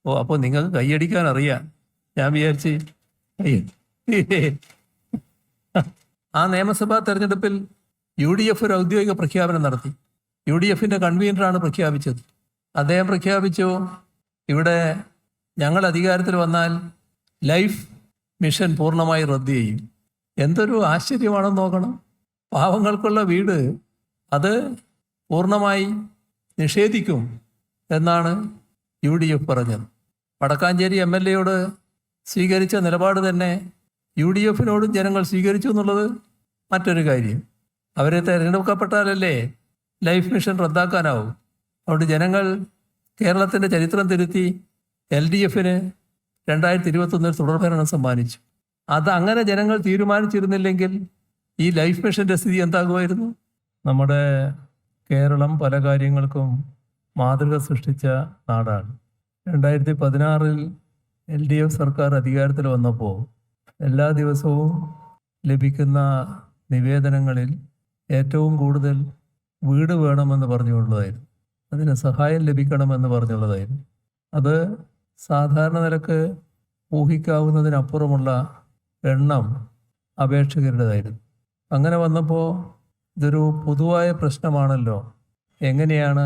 ഓ, അപ്പോൾ നിങ്ങൾക്ക് കൈയടിക്കാൻ അറിയാം. ഞാൻ വിചാരിച്ച് ആ നിയമസഭാ തെരഞ്ഞെടുപ്പിൽ UDF ഒരു ഔദ്യോഗിക പ്രഖ്യാപനം നടത്തി. UDFിൻ്റെ കൺവീനറാണ് പ്രഖ്യാപിച്ചത്. അദ്ദേഹം പ്രഖ്യാപിച്ചു, ഇവിടെ ഞങ്ങൾ അധികാരത്തിൽ വന്നാൽ ലൈഫ് മിഷൻ പൂർണ്ണമായി റദ്ദ് ചെയ്യും. എന്തൊരു ആശ്ചര്യമാണെന്ന് നോക്കണം. പാവങ്ങൾക്കുള്ള വീട് അത് പൂർണ്ണമായി നിഷേധിക്കും എന്നാണ് UDF പറഞ്ഞത്. വടക്കാഞ്ചേരി MLA സ്വീകരിച്ച നിലപാട് തന്നെ UDFിനോടും ജനങ്ങൾ സ്വീകരിച്ചു എന്നുള്ളത് മറ്റൊരു കാര്യം. അവരെ തിരഞ്ഞെടുക്കപ്പെട്ടാലല്ലേ ലൈഫ് മിഷൻ റദ്ദാക്കാനാവും. അതുകൊണ്ട് ജനങ്ങൾ കേരളത്തിൻ്റെ ചരിത്രം തിരുത്തി LDFന് 2021 തുടർഭരണം സമ്മാനിച്ചു. അത് അങ്ങനെ ജനങ്ങൾ തീരുമാനിച്ചിരുന്നില്ലെങ്കിൽ ഈ ലൈഫ് മിഷൻ്റെ സ്ഥിതി എന്താകുമായിരുന്നു? നമ്മുടെ കേരളം പല കാര്യങ്ങൾക്കും മാതൃക സൃഷ്ടിച്ച നാടാണ്. 2016 LDF സർക്കാർ അധികാരത്തിൽ വന്നപ്പോൾ എല്ലാ ദിവസവും ലഭിക്കുന്ന നിവേദനങ്ങളിൽ ഏറ്റവും കൂടുതൽ വീട് വേണമെന്ന് പറഞ്ഞുള്ളതായിരുന്നു. അതിന് സഹായം ലഭിക്കണമെന്ന് പറഞ്ഞുള്ളതായിരുന്നു. അത് സാധാരണ നിലക്ക് ഊഹിക്കാവുന്നതിനപ്പുറമുള്ള എണ്ണം അപേക്ഷകരുടേതായിരുന്നു. അങ്ങനെ വന്നപ്പോൾ ഇതൊരു പൊതുവായ പ്രശ്നമാണല്ലോ, എങ്ങനെയാണ്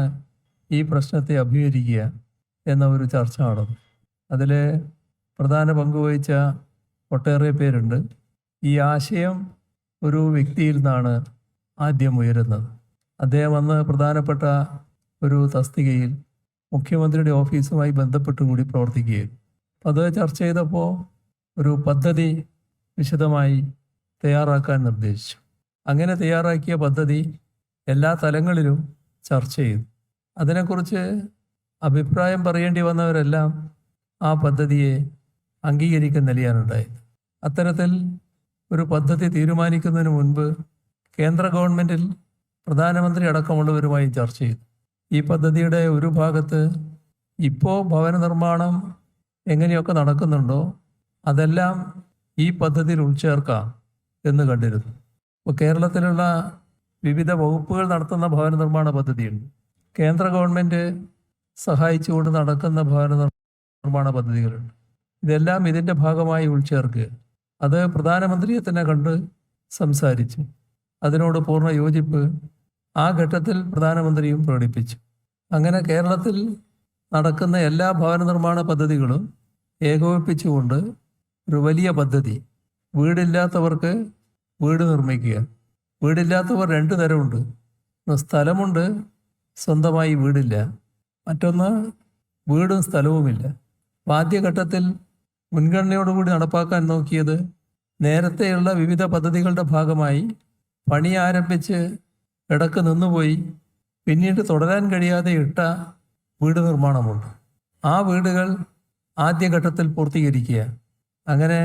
ഈ പ്രശ്നത്തെ അഭിമുഖീകരിക്കുക എന്ന ഒരു ചർച്ച നടന്നു. അതിൽ പ്രധാന പങ്കുവഹിച്ച ഒട്ടേറെ പേരുണ്ട്. ഈ ആശയം ഒരു വ്യക്തിയിൽ നിന്നാണ് ആദ്യം ഉയരുന്നത്. അദ്ദേഹം അന്ന് പ്രധാനപ്പെട്ട ഒരു തസ്തികയിൽ മുഖ്യമന്ത്രിയുടെ ഓഫീസുമായി ബന്ധപ്പെട്ടുകൂടി പ്രവർത്തിക്കുകയായിരുന്നു. അത് ചർച്ച ചെയ്തപ്പോൾ ഒരു പദ്ധതി വിശദമായി തയ്യാറാക്കാൻ നിർദ്ദേശിച്ചു. അങ്ങനെ തയ്യാറാക്കിയ പദ്ധതി എല്ലാ തലങ്ങളിലും ചർച്ച ചെയ്തു. അതിനെക്കുറിച്ച് അഭിപ്രായം പറയേണ്ടി വന്നവരെല്ലാം ആ പദ്ധതിയെ അംഗീകരിക്കുന്നില്ലാണുണ്ടായത്. അത്തരത്തിൽ ഒരു പദ്ധതി തീരുമാനിക്കുന്നതിന് മുൻപ് കേന്ദ്ര ഗവൺമെൻറ്റിൽ പ്രധാനമന്ത്രി അടക്കമുള്ളവരുമായി ചർച്ച ചെയ്തു. ഈ പദ്ധതിയുടെ ഒരു ഭാഗത്ത് ഇപ്പോൾ ഭവന നിർമ്മാണം എങ്ങനെയൊക്കെ നടക്കുന്നുണ്ടോ അതെല്ലാം ഈ പദ്ധതിയിൽ ഉൾച്ചേർക്കാം എന്ന് കണ്ടിരുന്നു. ഇപ്പോൾ കേരളത്തിലുള്ള വിവിധ വകുപ്പുകൾ നടത്തുന്ന ഭവന നിർമ്മാണ പദ്ധതിയുണ്ട്. കേന്ദ്ര ഗവൺമെൻറ് സഹായിച്ചുകൊണ്ട് നടക്കുന്ന ഭവന നിർമ്മാണ പദ്ധതികളുണ്ട്. ഇതെല്ലാം ഇതിൻ്റെ ഭാഗമായി ഉൾച്ചേർക്കുക. അത് പ്രധാനമന്ത്രിയെ തന്നെ കണ്ട് സംസാരിച്ചു. അതിനോട് പൂർണ്ണ യോജിപ്പ് ആ ഘട്ടത്തിൽ പ്രധാനമന്ത്രിയും പ്രകടിപ്പിച്ചു. അങ്ങനെ കേരളത്തിൽ നടക്കുന്ന എല്ലാ ഭവന നിർമ്മാണ പദ്ധതികളും ഏകോപിപ്പിച്ചുകൊണ്ട് ഒരു വലിയ പദ്ധതി, വീടില്ലാത്തവർക്ക് വീട് നിർമ്മിക്കുക. വീടില്ലാത്തവർ രണ്ട് തരമുണ്ട്. സ്ഥലമുണ്ട്, സ്വന്തമായി വീടില്ല. മറ്റൊന്ന് വീടും സ്ഥലവുമില്ല. ആദ്യഘട്ടത്തിൽ മുൻഗണനയോടുകൂടി നടപ്പാക്കാൻ നോക്കിയത് നേരത്തെയുള്ള വിവിധ പദ്ധതികളുടെ ഭാഗമായി പണി ആരംഭിച്ച് ഇടക്ക് നിന്നുപോയി പിന്നീട് തുടരാൻ കഴിയാതെ ഇട്ട വീട് നിർമ്മാണമുണ്ട്. ആ വീടുകൾ ആദ്യഘട്ടത്തിൽ പൂർത്തീകരിക്കുക. അങ്ങനെ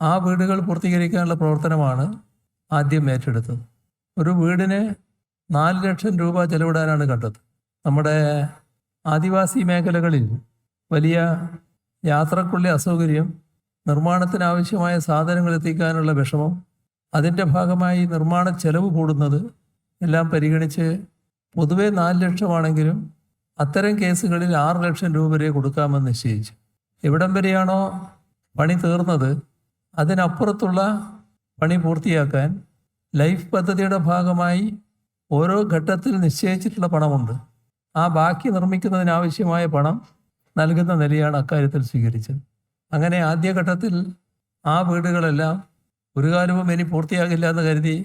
ആ വീടുകൾ പൂർത്തീകരിക്കാനുള്ള പ്രവർത്തനമാണ് ആദ്യം ഏറ്റെടുത്തത്. ഒരു വീടിന് 4 ലക്ഷം രൂപ ചെലവിടാനാണ് കണ്ടത്. നമ്മുടെ ആദിവാസി മേഖലകളിൽ വലിയ യാത്രക്കുള്ള അസൗകര്യം, നിർമ്മാണത്തിനാവശ്യമായ സാധനങ്ങൾ എത്തിക്കാനുള്ള വിഷമം, അതിൻ്റെ ഭാഗമായി നിർമ്മാണ ചെലവ് കൂടുന്നത് എല്ലാം പരിഗണിച്ച് പൊതുവെ 4 ലക്ഷമാണെങ്കിലും അത്തരം കേസുകളിൽ 6 ലക്ഷം രൂപ വരെ കൊടുക്കാമെന്ന് നിശ്ചയിച്ചു. എവിടം വരെയാണോ പണി തീർന്നത് അതിനപ്പുറത്തുള്ള പണി പൂർത്തിയാക്കാൻ ലൈഫ് പദ്ധതിയുടെ ഭാഗമായി ഓരോ ഘട്ടത്തിൽ നിശ്ചയിച്ചിട്ടുള്ള പണമുണ്ട്. ആ ബാക്കി നിർമ്മിക്കുന്നതിനാവശ്യമായ പണം നൽകുന്ന നിലയാണ് അക്കാര്യത്തിൽ സ്വീകരിച്ചത്. അങ്ങനെ ആദ്യഘട്ടത്തിൽ ആ വീടുകളെല്ലാം ഒരു കാലവും ഇനി പൂർത്തിയാകില്ല എന്ന് കരുതി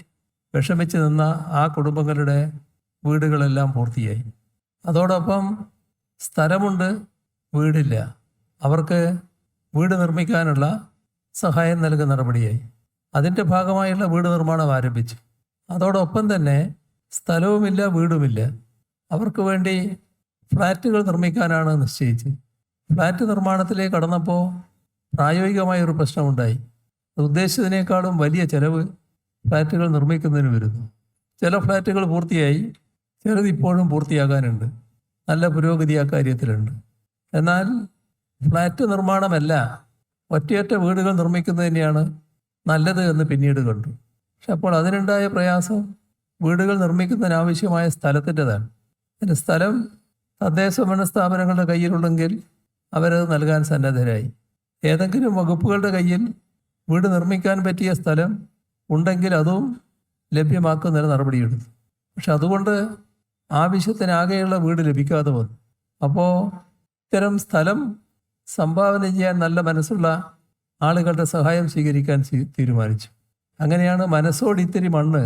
വിഷമിച്ച് നിന്ന ആ കുടുംബങ്ങളുടെ വീടുകളെല്ലാം പൂർത്തിയായി. അതോടൊപ്പം സ്ഥലമുണ്ട്, വീടില്ല. അവർക്ക് വീട് നിർമ്മിക്കാനുള്ള സഹായം നൽകുന്ന നടപടിയായി. അതിൻ്റെ ഭാഗമായുള്ള വീട് നിർമ്മാണം ആരംഭിച്ചു. അതോടൊപ്പം തന്നെ സ്ഥലവുമില്ല, വീടുമില്ല. അവർക്ക് വേണ്ടി ഫ്ലാറ്റുകൾ നിർമ്മിക്കാനാണ് നിശ്ചയിച്ചത്. ഫ്ലാറ്റ് നിർമ്മാണത്തിലേക്ക് കടന്നപ്പോൾ പ്രായോഗികമായൊരു പ്രശ്നമുണ്ടായി. ഉദ്ദേശിച്ചതിനേക്കാളും വലിയ ചെലവ് ഫ്ലാറ്റുകൾ നിർമ്മിക്കുന്നതിന് വരുന്നു. ചില ഫ്ലാറ്റുകൾ പൂർത്തിയായി, ചിലത് ഇപ്പോഴും പൂർത്തിയാകാനുണ്ട്. നല്ല പുരോഗതി ആ കാര്യത്തിലുണ്ട്. എന്നാൽ ഫ്ലാറ്റ് നിർമ്മാണമല്ല, ഒറ്റയൊറ്റ വീടുകൾ നിർമ്മിക്കുന്നത് തന്നെയാണ് നല്ലത് എന്ന് പിന്നീട് കണ്ടു. പക്ഷെ അപ്പോൾ അതിനുണ്ടായ പ്രയാസം വീടുകൾ നിർമ്മിക്കുന്നതിനാവശ്യമായ സ്ഥലത്തിൻ്റെതാണ്. അതിന് സ്ഥലം തദ്ദേശ ഭരണ സ്ഥാപനങ്ങളുടെ കയ്യിലുണ്ടെങ്കിൽ അവരത് നൽകാൻ സന്നദ്ധരായി. ഏതെങ്കിലും വകുപ്പുകളുടെ കയ്യിൽ വീട് നിർമ്മിക്കാൻ പറ്റിയ സ്ഥലം ഉണ്ടെങ്കിൽ അതും ലഭ്യമാക്കുന്നതിന് നടപടിയെടുത്തു. പക്ഷെ അതുകൊണ്ട് ആവശ്യത്തിനാകെയുള്ള വീട് ലഭിക്കാതെ വന്നു. അപ്പോൾ ഇത്തരം സ്ഥലം സംഭാവന ചെയ്യാൻ നല്ല മനസ്സുള്ള ആളുകളുടെ സഹായം സ്വീകരിക്കാൻ തീരുമാനിച്ചു. അങ്ങനെയാണ് മനസ്സോട് ഇത്തിരി മണ്ണ്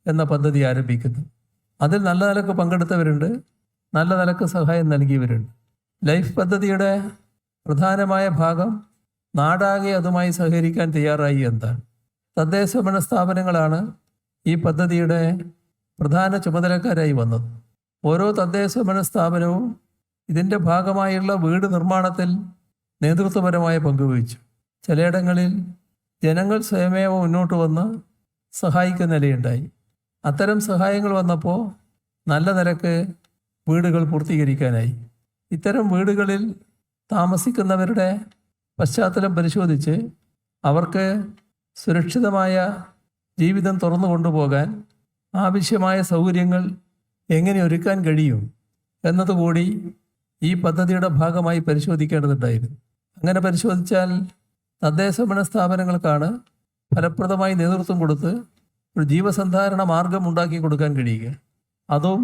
എന്ന പദ്ധതി ആരംഭിക്കുന്നത്. അതിൽ നല്ല നിലക്ക് പങ്കെടുത്തവരുണ്ട്, നല്ല നിലക്ക് സഹായം നൽകിയവരുണ്ട്. ലൈഫ് പദ്ധതിയുടെ പ്രധാനമായ ഭാഗം നാടാകെ അതുമായി സഹകരിക്കാൻ തയ്യാറായി എന്താണ്. തദ്ദേശഭരണ സ്ഥാപനങ്ങളാണ് ഈ പദ്ധതിയുടെ പ്രധാന ചുമതലക്കാരായി വന്നത്. ഓരോ തദ്ദേശഭരണ സ്ഥാപനവും ഇതിൻ്റെ ഭാഗമായുള്ള വീട് നിർമ്മാണത്തിൽ നേതൃത്വപരമായ പങ്കുവഹിച്ചു. ചിലയിടങ്ങളിൽ ജനങ്ങൾ സ്വയമേവ മുന്നോട്ട് വന്ന് സഹായിക്കുന്ന നിലയുണ്ടായി. അത്തരം സഹായങ്ങൾ വന്നപ്പോൾ നല്ല നിലക്ക് വീടുകൾ പൂർത്തീകരിക്കാനായി. ഇത്തരം വീടുകളിൽ താമസിക്കുന്നവരുടെ പശ്ചാത്തലം പരിശോധിച്ച് അവർക്ക് സുരക്ഷിതമായ ജീവിതം തുറന്നു കൊണ്ടുപോകാൻ ആവശ്യമായ സൗകര്യങ്ങൾ എങ്ങനെ ഒരുക്കാൻ കഴിയും എന്നതുകൂടി ഈ പദ്ധതിയുടെ ഭാഗമായി പരിശോധിക്കേണ്ടതുണ്ടായിരുന്നു. അങ്ങനെ പരിശോധിച്ചാൽ തദ്ദേശഭരണ സ്ഥാപനങ്ങൾക്കാണ് ഫലപ്രദമായി നേതൃത്വം കൊടുത്ത് ഒരു ജീവസന്ധാരണ മാർഗം ഉണ്ടാക്കി കൊടുക്കാൻ കഴിയുക. അതും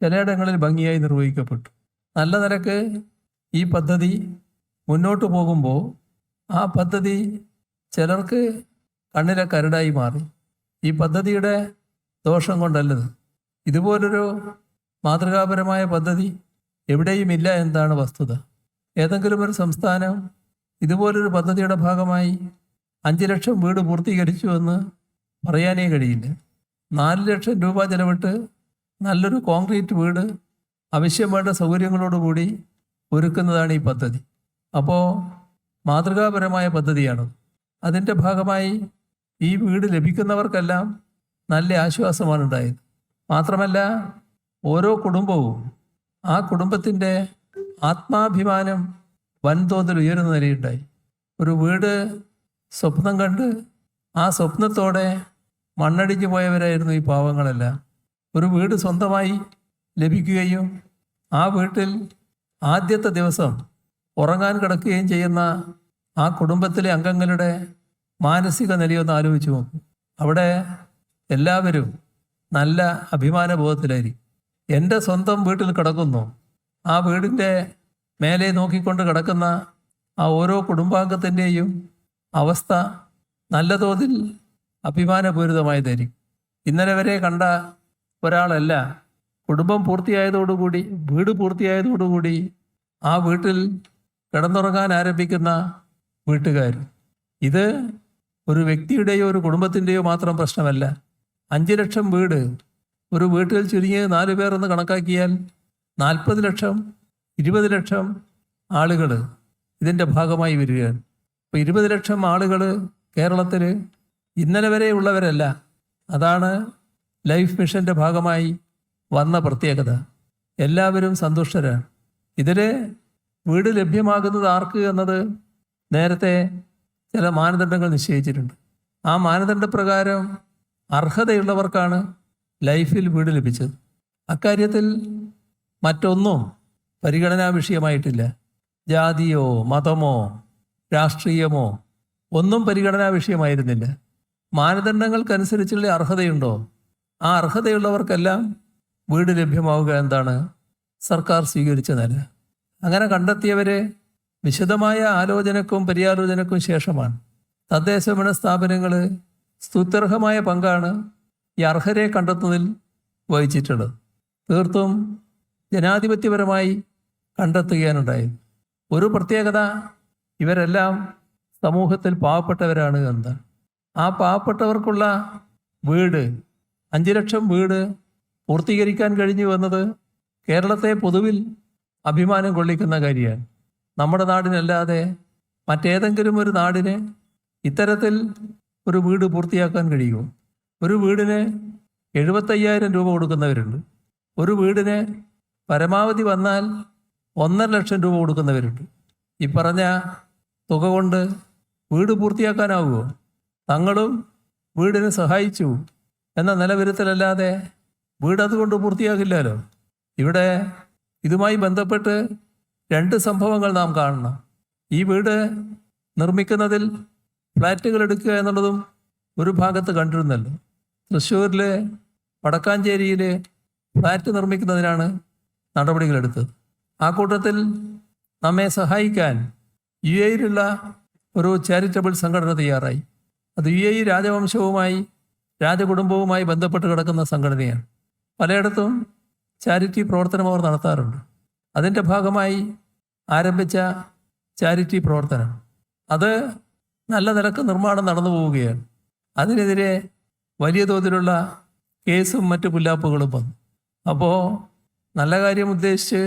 ചിലയിടങ്ങളിൽ ഭംഗിയായി നിർവഹിക്കപ്പെട്ടു. നല്ല നിലക്ക് ഈ പദ്ധതി മുന്നോട്ട് പോകുമ്പോൾ ആ പദ്ധതി ചിലർക്ക് കണ്ണിലെ കരടായി മാറി. ഈ പദ്ധതിയുടെ ദോഷം കൊണ്ടല്ലത്. ഇതുപോലൊരു മാതൃകാപരമായ പദ്ധതി എവിടെയും ഇല്ല എന്നതാണ് വസ്തുത. ഏതെങ്കിലും ഒരു സംസ്ഥാനം ഇതുപോലൊരു പദ്ധതിയുടെ ഭാഗമായി 5 ലക്ഷം വീട് പൂർത്തീകരിച്ചു എന്ന് പറയാനേ കഴിയില്ല. 4 ലക്ഷം രൂപ ചെലവിട്ട് നല്ലൊരു കോൺക്രീറ്റ് വീട് ആവശ്യം വേണ്ട സൗകര്യങ്ങളോടുകൂടി ഒരുക്കുന്നതാണ് ഈ പദ്ധതി. അപ്പോൾ മാതൃകാപരമായ പദ്ധതിയാണ്. അതിൻ്റെ ഭാഗമായി ഈ വീട് ലഭിക്കുന്നവർക്കെല്ലാം നല്ല ആശ്വാസമാണ് ഉണ്ടായത്. മാത്രമല്ല ഓരോ കുടുംബവും ആ കുടുംബത്തിൻ്റെ ആത്മാഭിമാനം വൻതോതിൽ ഉയരുന്ന നിലയുണ്ടായി. ഒരു വീട് സ്വപ്നം കണ്ട് ആ സ്വപ്നത്തോടെ മണ്ണടിഞ്ഞു പോയവരായിരുന്നു ഈ പാവങ്ങളെല്ലാം. ഒരു വീട് സ്വന്തമായി ലഭിക്കുകയും ആ വീട്ടിൽ ആദ്യത്തെ ദിവസം ഉറങ്ങാൻ കിടക്കുകയും ചെയ്യുന്ന ആ കുടുംബത്തിലെ അംഗങ്ങളുടെ മാനസിക നിലയൊന്ന് ആലോചിച്ച് നോക്കും. അവിടെ എല്ലാവരും നല്ല അഭിമാനബോധത്തിലായിരിക്കും. എൻ്റെ സ്വന്തം വീട്ടിൽ കിടക്കുന്നു, ആ വീടിൻ്റെ മേലെ നോക്കിക്കൊണ്ട് കിടക്കുന്ന ആ ഓരോ കുടുംബാംഗത്തിൻ്റെയും അവസ്ഥ നല്ല തോതിൽ അഭിമാനപൂരിതമായതായിരിക്കും. ഇന്നലെ വരെ കണ്ട ഒരാളല്ല കുടുംബം പൂർത്തിയായതോടുകൂടി, വീട് പൂർത്തിയായതോടുകൂടി ആ വീട്ടിൽ കിടന്നുറങ്ങാൻ ആരംഭിക്കുന്ന വീട്ടുകാർ. ഇത് ഒരു വ്യക്തിയുടെയോ ഒരു കുടുംബത്തിൻ്റെയോ മാത്രം പ്രശ്നമല്ല. 5 ലക്ഷം വീട് ഒരു വീട്ടിൽ ചുരുങ്ങിയത് 4 പേർ എന്ന് കണക്കാക്കിയാൽ 40 ലക്ഷം 20 ലക്ഷം ആളുകൾ ഇതിൻ്റെ ഭാഗമായി വരികയാണ്. അപ്പോൾ 20 ലക്ഷം ആളുകൾ കേരളത്തിൽ ഇന്നലെ വരെ ഉള്ളവരല്ല. അതാണ് ലൈഫ് മിഷൻ്റെ ഭാഗമായി വന്ന പ്രത്യേകത. എല്ലാവരും സന്തുഷ്ടരാണ്. ഇതിൽ വീട് ലഭ്യമാകുന്നത് ആർക്ക് എന്നത് നേരത്തെ ചില മാനദണ്ഡങ്ങൾ നിശ്ചയിച്ചിട്ടുണ്ട്. ആ മാനദണ്ഡപ്രകാരം അർഹതയുള്ളവർക്കാണ് ലൈഫിൽ വീട് ലഭിച്ചത്. അക്കാര്യത്തിൽ മറ്റൊന്നും പരിഗണനാ വിഷയമായിട്ടില്ല. ജാതിയോ മതമോ രാഷ്ട്രീയമോ ഒന്നും പരിഗണനാ വിഷയമായിരുന്നില്ല. മാനദണ്ഡങ്ങൾക്കനുസരിച്ചുള്ള അർഹതയുണ്ടോ, ആ അർഹതയുള്ളവർക്കെല്ലാം വീട് ലഭ്യമാവുക എന്താണ് സർക്കാർ സ്വീകരിച്ച നില. അങ്ങനെ കണ്ടെത്തിയവരെ വിശദമായ ആലോചനക്കും പര്യാലോചനക്കും ശേഷമാണ് തദ്ദേശഭരണ സ്ഥാപനങ്ങൾ സ്തുത്യർഹമായ പങ്കാണ് ഈ അർഹരെ കണ്ടെത്തുന്നതിൽ വഹിച്ചിട്ടുള്ളത്. തീർത്തും ജനാധിപത്യപരമായി കണ്ടെത്തുകയാണുണ്ടായത്. ഒരു പ്രത്യേകത, ഇവരെല്ലാം സമൂഹത്തിൽ പാവപ്പെട്ടവരാണ് എന്നതാണ്. ആ പാവപ്പെട്ടവർക്കുള്ള വീട് 5 ലക്ഷം വീട് പൂർത്തീകരിക്കാൻ കഴിഞ്ഞു എന്നത് കേരളത്തെ പൊതുവിൽ അഭിമാനം കൊള്ളിക്കുന്ന കാര്യമാണ്. നമ്മുടെ നാടിനല്ലാതെ മറ്റേതെങ്കിലും ഒരു നാടിന് ഇത്തരത്തിൽ ഒരു വീട് പൂർത്തിയാക്കാൻ കഴിയുമോ? ഒരു വീടിന് 75,000 രൂപ കൊടുക്കുന്നവരുണ്ട്. ഒരു വീടിന് പരമാവധി വന്നാൽ 1.5 ലക്ഷം രൂപ കൊടുക്കുന്നവരുണ്ട്. ഈ പറഞ്ഞ തുക കൊണ്ട് വീട് പൂർത്തിയാക്കാനാവുമോ? തങ്ങളും വീടിന് സഹായിച്ചു എന്ന രണ്ട് സംഭവങ്ങൾ നാം കാണണം. ഈ വീട് നിർമ്മിക്കുന്നതിൽ ഫ്ലാറ്റുകൾ എടുക്കുക എന്നുള്ളതും ഒരു ഭാഗത്ത് കണ്ടിരുന്നല്ലോ. തൃശ്ശൂരിലെ വടക്കാഞ്ചേരിയിൽ ഫ്ലാറ്റ് നിർമ്മിക്കുന്നതിനാണ് നടപടികളെടുത്തത്. ആ കൂട്ടത്തിൽ നമ്മെ സഹായിക്കാൻ യുഎഇയിലുള്ള ഒരു ചാരിറ്റബിൾ സംഘടന തയ്യാറായി. അത് യുഎഇ രാജവംശവുമായി രാജകുടുംബവുമായി ബന്ധപ്പെട്ട് കിടക്കുന്ന സംഘടനയാണ്. പലയിടത്തും ചാരിറ്റി പ്രവർത്തനം അവർ നടത്താറുണ്ട്. അതിൻ്റെ ഭാഗമായി ആരംഭിച്ച ചാരിറ്റി പ്രവർത്തനം അത് നല്ല നിലക്ക് നിർമ്മാണം നടന്നു പോവുകയാണ്. അതിനെതിരെ വലിയ തോതിലുള്ള കേസും മറ്റു പുല്ലാപ്പുകളും വന്നു. അപ്പോൾ നല്ല കാര്യം ഉദ്ദേശിച്ച്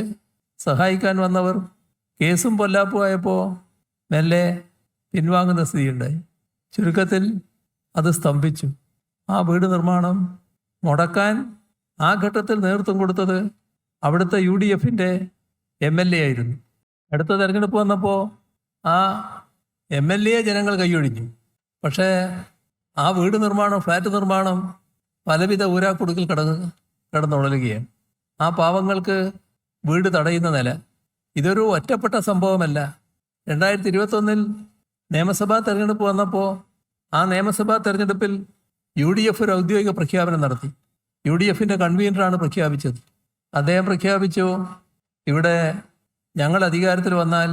സഹായിക്കാൻ വന്നവർ കേസും പൊല്ലാപ്പുമായപ്പോൾ മെല്ലെ പിൻവാങ്ങുന്ന സ്ഥിതിയുണ്ടായി. ചുരുക്കത്തിൽ അത് സ്തംഭിച്ചു. ആ വീട് നിർമ്മാണം മുടക്കാൻ ആ ഘട്ടത്തിൽ നേതൃത്വം കൊടുത്തത് അവിടുത്തെ UDFൻ്റെ MLA ആയിരുന്നു. അടുത്ത തെരഞ്ഞെടുപ്പ് വന്നപ്പോൾ ആ MLA ജനങ്ങൾ കൈയൊഴിഞ്ഞു. പക്ഷേ ആ വീട് നിർമ്മാണം, ഫ്ലാറ്റ് നിർമ്മാണം പലവിധ ഊരാക്കുടുക്കിൽ കിടന്നുഴലുകയാണ്. ആ പാവങ്ങൾക്ക് വീട് തടയുന്ന നില. ഇതൊരു ഒറ്റപ്പെട്ട സംഭവമല്ല. 2021 നിയമസഭാ തെരഞ്ഞെടുപ്പ് വന്നപ്പോൾ ആ നിയമസഭാ തെരഞ്ഞെടുപ്പിൽ UDF ഒരു ഔദ്യോഗിക പ്രഖ്യാപനം നടത്തി. UDFൻ്റെ കൺവീനറാണ് പ്രഖ്യാപിച്ചത്. അദ്ദേഹം പ്രഖ്യാപിച്ചു, ഇവിടെ ഞങ്ങൾ അധികാരത്തിൽ വന്നാൽ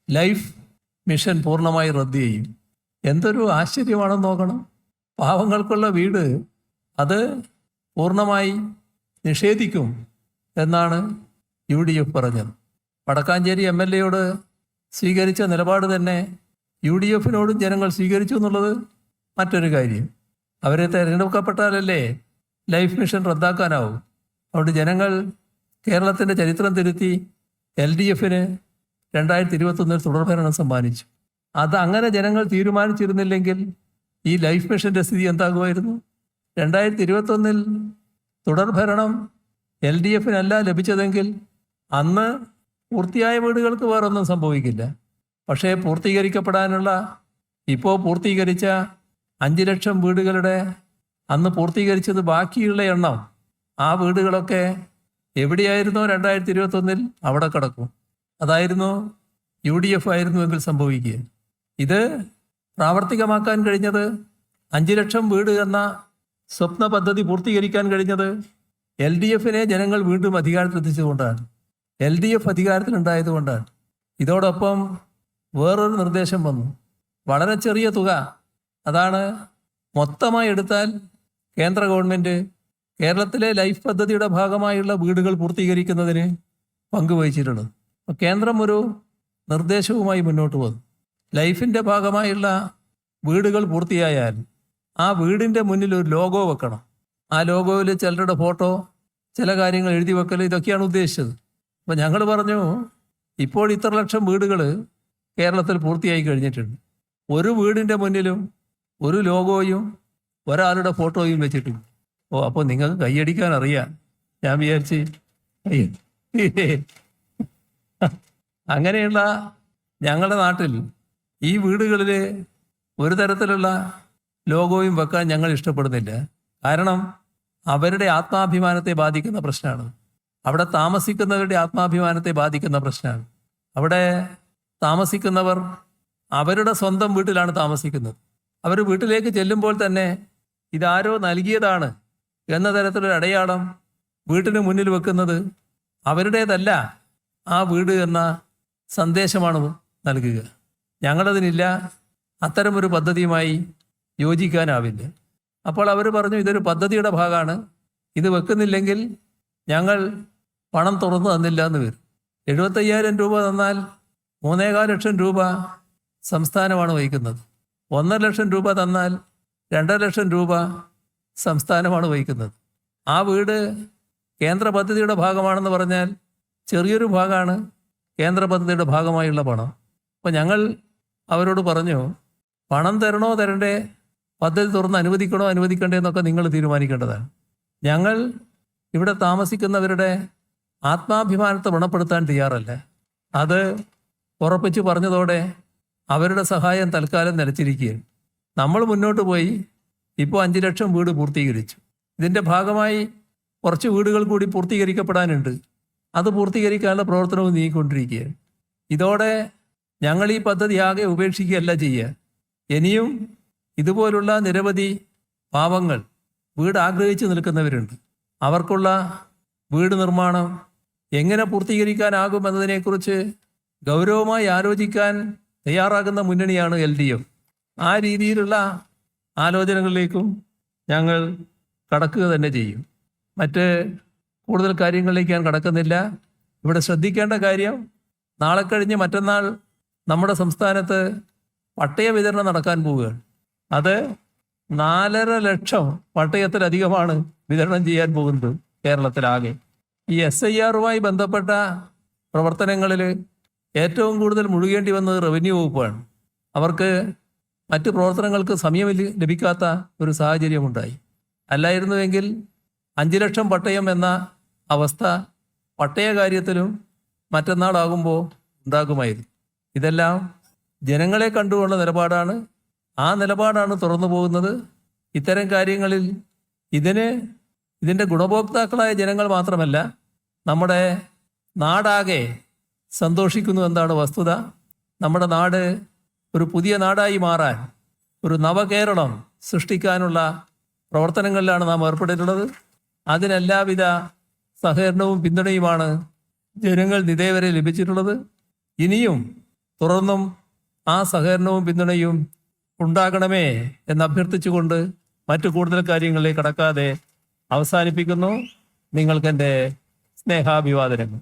ലൈഫ് മിഷൻ പൂർണ്ണമായി റദ്ദ് ചെയ്യും. എന്തൊരു ആശ്ചര്യമാണെന്ന് നോക്കണം. പാവങ്ങൾക്കുള്ള വീട് അത് പൂർണ്ണമായി നിഷേധിക്കും എന്നാണ് UDF പറഞ്ഞത്. വടക്കാഞ്ചേരി MLAയോട് സ്വീകരിച്ച നിലപാട് തന്നെ UDFനോടും ജനങ്ങൾ സ്വീകരിച്ചു എന്നുള്ളത് മറ്റൊരു കാര്യം. അവരെ തിരഞ്ഞെടുക്കപ്പെട്ടാലല്ലേ ലൈഫ് മിഷൻ റദ്ദാക്കാനാവും. അതുകൊണ്ട് ജനങ്ങൾ കേരളത്തിൻ്റെ ചരിത്രം തിരുത്തി LDFന് 2021 തുടർഭരണം സമ്മാനിച്ചു. അത് അങ്ങനെ ജനങ്ങൾ തീരുമാനിച്ചിരുന്നില്ലെങ്കിൽ ഈ ലൈഫ് മിഷൻ്റെ സ്ഥിതി എന്താകുമായിരുന്നു? 2021 തുടർഭരണം LDFനല്ല ലഭിച്ചതെങ്കിൽ അന്ന് പൂർത്തിയായ വീടുകൾക്ക് വേറൊന്നും സംഭവിക്കില്ല. പക്ഷേ പൂർത്തീകരിക്കപ്പെടാനുള്ള ഇപ്പോൾ പൂർത്തീകരിച്ച 5 ലക്ഷം വീടുകളുടെ അന്ന് പൂർത്തീകരിച്ചത് ബാക്കിയുള്ള എണ്ണം, ആ വീടുകളൊക്കെ എവിടെയായിരുന്നോ 2021 അവിടെ കിടക്കും. അതായിരുന്നു UDF ആയിരുന്നുവെങ്കിൽ സംഭവിക്കുക. ഇത് പ്രാവർത്തികമാക്കാൻ കഴിഞ്ഞത് 5 ലക്ഷം വീട് എന്ന സ്വപ്ന പദ്ധതി പൂർത്തീകരിക്കാൻ കഴിഞ്ഞത് LDFനെ ജനങ്ങൾ വീണ്ടും അധികാരത്തിലെത്തിച്ചുകൊണ്ടാണ്. LDF അധികാരത്തിലുണ്ടായതുകൊണ്ടാണ്. ഇതോടൊപ്പം വേറൊരു നിർദ്ദേശം വന്നു. വളരെ ചെറിയ തുക, അതാണ് മൊത്തമായി എടുത്താൽ കേന്ദ്ര ഗവൺമെൻറ് കേരളത്തിലെ ലൈഫ് പദ്ധതിയുടെ ഭാഗമായുള്ള വീടുകൾ പൂർത്തീകരിക്കുന്നതിന് പങ്കുവഹിച്ചിട്ടുള്ളത്. അപ്പോൾ കേന്ദ്രം ഒരു നിർദ്ദേശവുമായി മുന്നോട്ട് വന്നു. ലൈഫിൻ്റെ ഭാഗമായുള്ള വീടുകൾ പൂർത്തിയായാൽ ആ വീടിൻ്റെ മുന്നിൽ ഒരു ലോഗോ വെക്കണം. ആ ലോഗോയിൽ ചിലരുടെ ഫോട്ടോ, ചില കാര്യങ്ങൾ എഴുതി വെക്കൽ, ഇതൊക്കെയാണ് ഉദ്ദേശിച്ചത്. അപ്പോൾ ഞങ്ങൾ പറഞ്ഞു, ഇപ്പോൾ ഇത്ര ലക്ഷം വീടുകൾ കേരളത്തിൽ പൂർത്തിയായി കഴിഞ്ഞിട്ടുണ്ട്. ഒരു വീടിൻ്റെ മുന്നിലും ഒരു ലോഗോയും ഒരാളുടെ ഫോട്ടോയും വെച്ചിട്ടുണ്ട്. അപ്പോൾ നിങ്ങൾക്ക് കൈയടിക്കാൻ അറിയാം. ഞാൻ വിചാരിച്ച് അങ്ങനെയുള്ള ഞങ്ങളുടെ നാട്ടിൽ ഈ വീടുകളിൽ ഒരു തരത്തിലുള്ള ലോഗോയും വെക്കാൻ ഞങ്ങൾ ഇഷ്ടപ്പെടുന്നില്ല. കാരണം അവരുടെ ആത്മാഭിമാനത്തെ ബാധിക്കുന്ന പ്രശ്നമാണ്. അവിടെ താമസിക്കുന്നവരുടെ ആത്മാഭിമാനത്തെ ബാധിക്കുന്ന പ്രശ്നമാണ്. അവിടെ താമസിക്കുന്നവർ അവരുടെ സ്വന്തം വീട്ടിലാണ് താമസിക്കുന്നത്. അവർ വീട്ടിലേക്ക് ചെല്ലുമ്പോൾ തന്നെ ഇതാരോ നൽകിയതാണ് എന്ന തരത്തിലൊരു അടയാളം വീട്ടിന് മുന്നിൽ വെക്കുന്നത് അവരുടേതല്ല, ആ വീട് എന്ന സന്ദേശമാണ് നൽകുക. ഞങ്ങളതിനില്ല, അത്തരമൊരു പദ്ധതിയുമായി യോജിക്കാനാവില്ല. അപ്പോൾ അവർ പറഞ്ഞു, ഇതൊരു പദ്ധതിയുടെ ഭാഗമാണ്, ഇത് വെക്കുന്നില്ലെങ്കിൽ ഞങ്ങൾ പണം തുറന്നു തന്നില്ല എന്ന് വരും. 75,000 രൂപ തന്നാൽ 3.25 ലക്ഷം രൂപ സംസ്ഥാനമാണ് വഹിക്കുന്നത്. 1.5 ലക്ഷം രൂപ തന്നാൽ 2.5 ലക്ഷം രൂപ സംസ്ഥാനമാണ് വഹിക്കുന്നത്. ആ വീട് കേന്ദ്ര പദ്ധതിയുടെ ഭാഗമാണെന്ന് പറഞ്ഞാൽ ചെറിയൊരു ഭാഗമാണ് കേന്ദ്ര പദ്ധതിയുടെ ഭാഗമായുള്ള പണം. അപ്പോൾ ഞങ്ങൾ അവരോട് പറഞ്ഞു, പണം തരണോ തരണ്ടേ, പദ്ധതി തുറന്ന് അനുവദിക്കണോ അനുവദിക്കണ്ടേ എന്നൊക്കെ നിങ്ങൾ തീരുമാനിക്കേണ്ടതാണ്. ഞങ്ങൾ ഇവിടെ താമസിക്കുന്നവരുടെ ആത്മാഭിമാനത്തെ വ്രണപ്പെടുത്താൻ തയ്യാറല്ല. അത് ഉറപ്പിച്ച് പറഞ്ഞതോടെ അവരുടെ സഹായം തൽക്കാലം നിലച്ചിരിക്കുകയാണ്. നമ്മൾ മുന്നോട്ട് പോയി ഇപ്പോൾ 5 ലക്ഷം വീട് പൂർത്തീകരിച്ചു. ഇതിൻ്റെ ഭാഗമായി കുറച്ച് വീടുകൾ കൂടി പൂർത്തീകരിക്കപ്പെടാനുണ്ട്. അത് പൂർത്തീകരിക്കാനുള്ള പ്രവർത്തനവും നീങ്ങിക്കൊണ്ടിരിക്കുകയാണ്. ഇതോടെ ഞങ്ങൾ ഈ പദ്ധതി ആകെ ഉപേക്ഷിക്കുകയല്ല ചെയ്യുക. ഇനിയും ഇതുപോലുള്ള നിരവധി പാവങ്ങൾ വീട് ആഗ്രഹിച്ച് നിൽക്കുന്നവരുണ്ട്. അവർക്കുള്ള വീട് നിർമ്മാണം എങ്ങനെ പൂർത്തീകരിക്കാനാകുമെന്നതിനെക്കുറിച്ച് ഗൗരവമായി ആലോചിക്കാൻ തയ്യാറാകുന്ന മുന്നണിയാണ് LDF. ആ രീതിയിലുള്ള ആലോചനകളിലേക്കും ഞങ്ങൾ കടക്കുക തന്നെ ചെയ്യും. മറ്റ് കൂടുതൽ കാര്യങ്ങളിലേക്ക് ഞാൻ കടക്കുന്നില്ല. ഇവിടെ ശ്രദ്ധിക്കേണ്ട കാര്യം, നാളെ കഴിഞ്ഞ് മറ്റന്നാൾ നമ്മുടെ സംസ്ഥാനത്ത് പട്ടയ വിതരണം നടക്കാൻ പോവുകയാണ്. അത് 4.5 ലക്ഷം പട്ടയത്തിലധികമാണ് വിതരണം ചെയ്യാൻ പോകുന്നത് കേരളത്തിലാകെ. ഈ SIR-വുമായി ബന്ധപ്പെട്ട പ്രവർത്തനങ്ങളിൽ ഏറ്റവും കൂടുതൽ മുഴുകേണ്ടി വന്നത് റവന്യൂ വകുപ്പാണ്. അവർക്ക് മറ്റ് പ്രവർത്തനങ്ങൾക്ക് സമയം ലഭിക്കാത്ത ഒരു സാഹചര്യമുണ്ടായി. അല്ലായിരുന്നുവെങ്കിൽ 5 ലക്ഷം പട്ടയം എന്ന അവസ്ഥ പട്ടയ കാര്യത്തിലും മറ്റന്നാളാകുമ്പോൾ ഉണ്ടാകുമായിരുന്നു. ഇതെല്ലാം ജനങ്ങളെ കണ്ടുകൊണ്ട നിലപാടാണ്. ആ നിലപാടാണ് തുറന്നു പോകുന്നത്. ഇത്തരം കാര്യങ്ങളിൽ ഇതിൻ്റെ ഗുണഭോക്താക്കളായ ജനങ്ങൾ മാത്രമല്ല, നമ്മുടെ നാടാകെ സന്തോഷിക്കുന്നു എന്നാണ് വസ്തുത. നമ്മുടെ നാട് ഒരു പുതിയ നാടായി മാറാൻ, ഒരു നവകേരളം സൃഷ്ടിക്കാനുള്ള പ്രവർത്തനങ്ങളിലാണ് നാം ഏർപ്പെട്ടിട്ടുള്ളത്. അതിനെല്ലാവിധ സഹകരണവും പിന്തുണയുമാണ് ജനങ്ങൾ ഇതേവരെ ലഭിച്ചിട്ടുള്ളത്. ഇനിയും തുടർന്നും ആ സഹകരണവും പിന്തുണയും ഉണ്ടാകണമേ എന്ന് അഭ്യർത്ഥിച്ചുകൊണ്ട് മറ്റു കൂടുതൽ കാര്യങ്ങളിലേക്ക് കടക്കാതെ അവസാനിപ്പിക്കുന്നു. നിങ്ങൾക്കെൻ്റെ സ്നേഹാഭിവാദനങ്ങൾ.